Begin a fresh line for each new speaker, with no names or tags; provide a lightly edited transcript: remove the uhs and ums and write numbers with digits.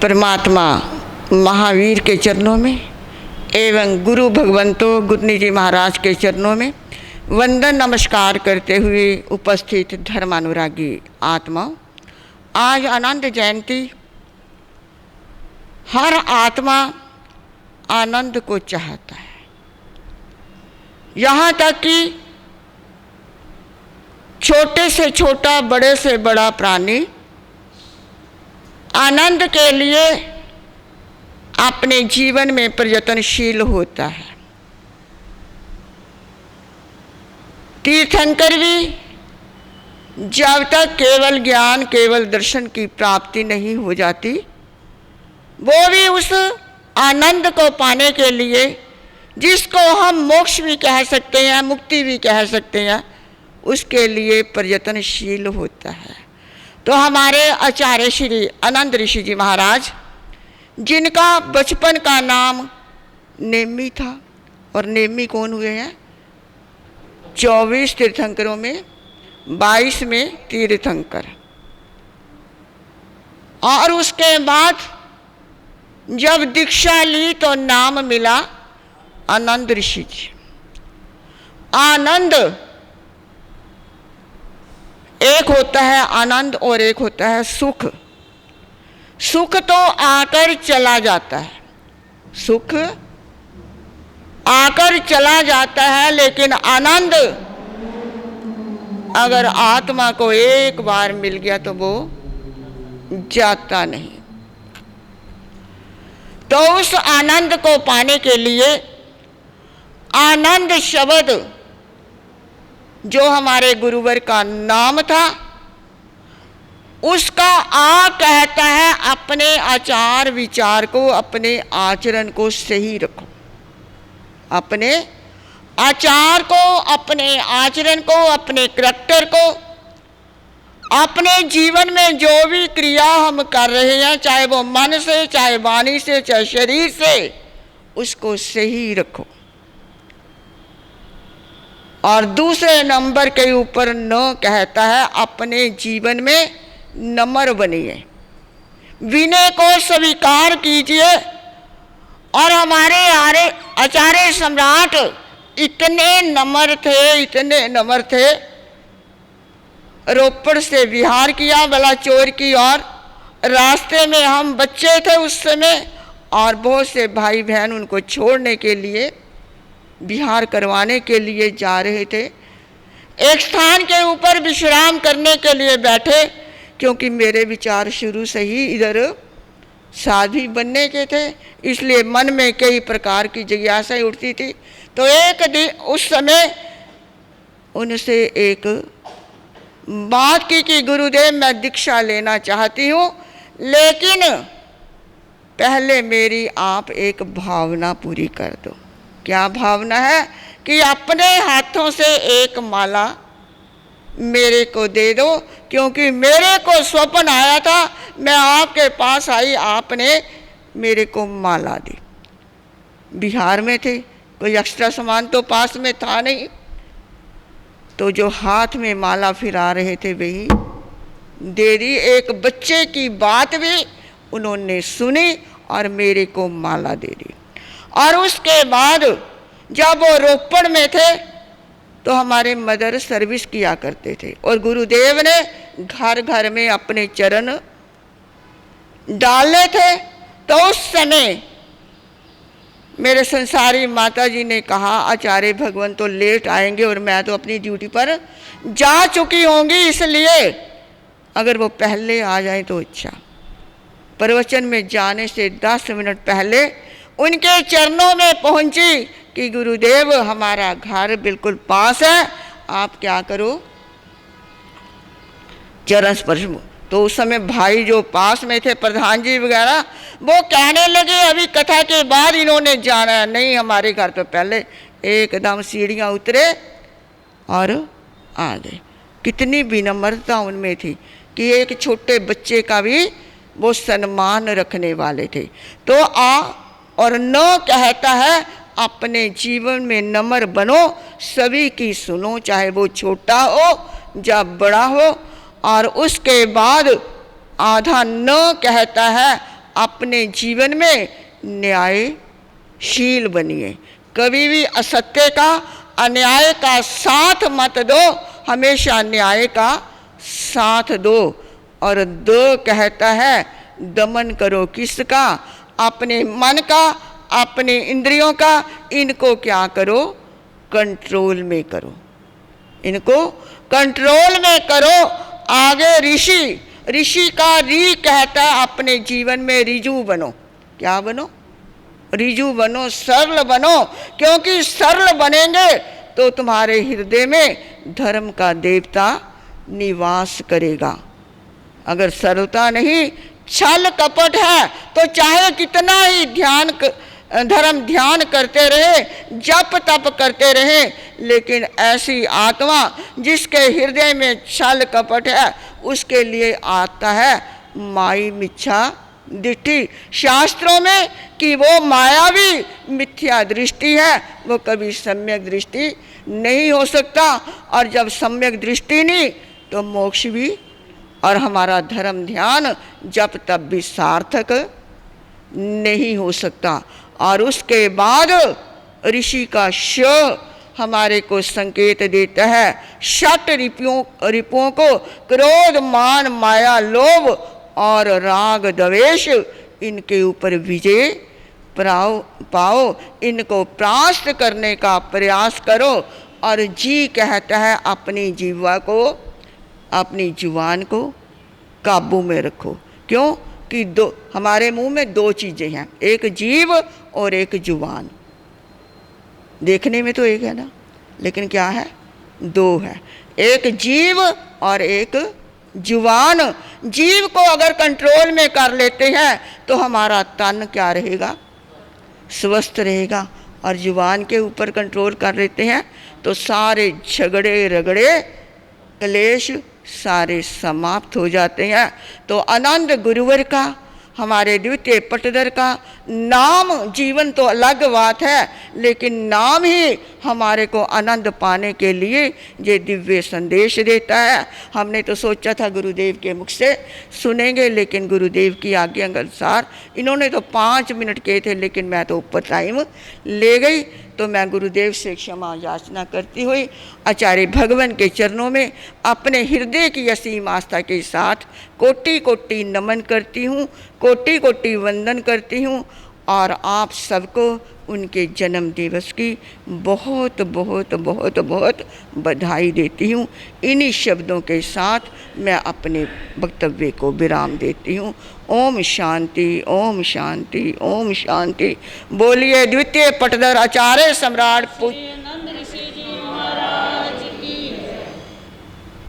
परमात्मा महावीर के चरणों में एवं गुरु भगवंतों गुरनी जी महाराज के चरणों में वंदन नमस्कार करते हुए उपस्थित धर्मानुरागी आत्माओं, आज आनंद जयंती। हर आत्मा आनंद को चाहता है, यहाँ तक कि छोटे से छोटा बड़े से बड़ा प्राणी आनंद के लिए अपने जीवन में प्रयत्नशील होता है। तीर्थंकर भी जब तक केवल ज्ञान केवल दर्शन की प्राप्ति नहीं हो जाती, वो भी उस आनंद को पाने के लिए, जिसको हम मोक्ष भी कह सकते हैं, मुक्ति भी कह सकते हैं, उसके लिए प्रयत्नशील होता है। तो हमारे आचार्य श्री आनंद ऋषि जी महाराज, जिनका बचपन का नाम नेमी था, और नेमी कौन हुए हैं? 24 तीर्थंकरों में 22 में तीर्थंकर। और उसके बाद जब दीक्षा ली तो नाम मिला आनंद ऋषि जी। आनंद एक होता है आनंद और एक होता है सुख। सुख तो आकर चला जाता है, सुख आकर चला जाता है, लेकिन आनंद अगर आत्मा को एक बार मिल गया तो वो जाता नहीं। तो उस आनंद को पाने के लिए आनंद शब्द जो हमारे गुरुवर का नाम था, उसका आ कहता है अपने आचार विचार को, अपने आचरण को सही रखो। अपने आचार को, अपने आचरण को, अपने करैक्टर को, अपने जीवन में जो भी क्रिया हम कर रहे हैं, चाहे वो मन से, चाहे वाणी से, चाहे शरीर से, उसको सही रखो। और दूसरे नंबर के ऊपर न कहता है अपने जीवन में नम्र बनिए, विनय को स्वीकार कीजिए। और हमारे आचार्य सम्राट इतने नम्र थे, इतने नम्र थे, रोपड़ से बिहार किया बलाचौर की, और रास्ते में हम बच्चे थे उस समय, और बहुत से भाई बहन उनको छोड़ने के लिए, बिहार करवाने के लिए जा रहे थे। एक स्थान के ऊपर विश्राम करने के लिए बैठे, क्योंकि मेरे विचार शुरू से ही इधर साध्वी बनने के थे, इसलिए मन में कई प्रकार की जिज्ञासाएं उठती थी। तो एक दिन उस समय उनसे एक बात की कि गुरुदेव मैं दीक्षा लेना चाहती हूँ, लेकिन पहले मेरी आप एक भावना पूरी कर दो। क्या भावना है? कि अपने हाथों से एक माला मेरे को दे दो, क्योंकि मेरे को स्वप्न आया था, मैं आपके पास आई, आपने मेरे को माला दी। बिहार में थे, कोई एक्स्ट्रा सामान तो पास में था नहीं, तो जो हाथ में माला फिरा रहे थे वही दे दी। एक बच्चे की बात भी उन्होंने सुनी और मेरे को माला दे दी। और उसके बाद जब वो रोपड़ में थे तो हमारे मदर सर्विस किया करते थे, और गुरुदेव ने घर घर में अपने चरण डाले थे। तो उस समय मेरे संसारी माता जी ने कहा आचार्य भगवान तो लेट आएंगे और मैं तो अपनी ड्यूटी पर जा चुकी होंगी, इसलिए अगर वो पहले आ जाए तो अच्छा। प्रवचन में जाने से 10 मिनट पहले उनके चरणों में पहुंची कि गुरुदेव हमारा घर बिल्कुल पास है, आप क्या करो, चरण स्पर्श। तो उस समय भाई जो पास में थे प्रधान जी वगैरह, वो कहने लगे अभी कथा के बाद इन्होंने जाना है। नहीं, हमारे घर तो पहले एकदम सीढ़ियाँ उतरे और आ गए। कितनी विनम्रता उनमें थी कि एक छोटे बच्चे का भी वो सम्मान रखने वाले थे। तो आ और न कहता है अपने जीवन में नम्र बनो, सभी की सुनो, चाहे वो छोटा हो या बड़ा हो। और उसके बाद आधा न कहता है अपने जीवन में न्यायशील बनिए। कभी भी असत्य का, अन्याय का साथ मत दो, हमेशा न्याय का साथ दो। और दो कहता है दमन करो किसका? अपने मन का, अपने इंद्रियों का। इनको क्या करो? कंट्रोल में करो, इनको कंट्रोल में करो। आगे ऋषि का री कहता है अपने जीवन में रिजु बनो। क्या बनो? रिजु बनो, सरल बनो। क्योंकि सरल बनेंगे तो तुम्हारे हृदय में धर्म का देवता निवास करेगा। अगर सरलता नहीं, छल कपट है, तो चाहे कितना ही धर्म ध्यान करते रहे, जप तप करते रहे, लेकिन ऐसी आत्मा जिसके हृदय में छल कपट है, उसके लिए आता है माई मिच्छा दृष्टि। शास्त्रों में कि वो मायावी मिथ्या दृष्टि है, वो कभी सम्यक दृष्टि नहीं हो सकता। और जब सम्यक दृष्टि नहीं तो मोक्ष भी और हमारा धर्म ध्यान जब तब भी सार्थक नहीं हो सकता। और उसके बाद ऋषि का श हमारे को संकेत देता है षट रिपुओं को, क्रोध मान माया लोभ और राग द्वेष, इनके ऊपर विजय पाओ, इनको परास्त करने का प्रयास करो। और जी कहता है अपनी जीवा को, अपनी जुबान को काबू में रखो। क्यों? कि दो हमारे मुंह में दो चीज़ें हैं, एक जीव और एक जुबान। देखने में तो एक है ना, लेकिन क्या है? दो है, एक जीव और एक जुबान। जीव को अगर कंट्रोल में कर लेते हैं तो हमारा तन क्या रहेगा? स्वस्थ रहेगा। और जुबान के ऊपर कंट्रोल कर लेते हैं तो सारे झगड़े रगड़े क्लेश सारे समाप्त हो जाते हैं। तो आनंद गुरुवर का, हमारे द्वितीय पटदर का नाम, जीवन तो अलग बात है, लेकिन नाम ही हमारे को आनंद पाने के लिए ये दिव्य संदेश देता है। हमने तो सोचा था गुरुदेव के मुख से सुनेंगे, लेकिन गुरुदेव की आज्ञा के अनुसार इन्होंने तो 5 मिनट कहे थे, लेकिन मैं तो ऊपर टाइम ले गई। तो मैं गुरुदेव से क्षमा याचना करती हुई आचार्य भगवान के चरणों में अपने हृदय की असीम आस्था के साथ कोटि कोटि नमन करती हूँ, कोटि कोटि वंदन करती हूँ। और आप सबको उनके जन्म दिवस की बहुत बहुत बहुत बहुत बधाई देती हूँ। इन्हीं शब्दों के साथ मैं अपने वक्तव्य को विराम देती हूँ। ओम शांति, ओम शांति, ओम शांति। बोलिए द्वितीय पटदर आचार्य सम्राट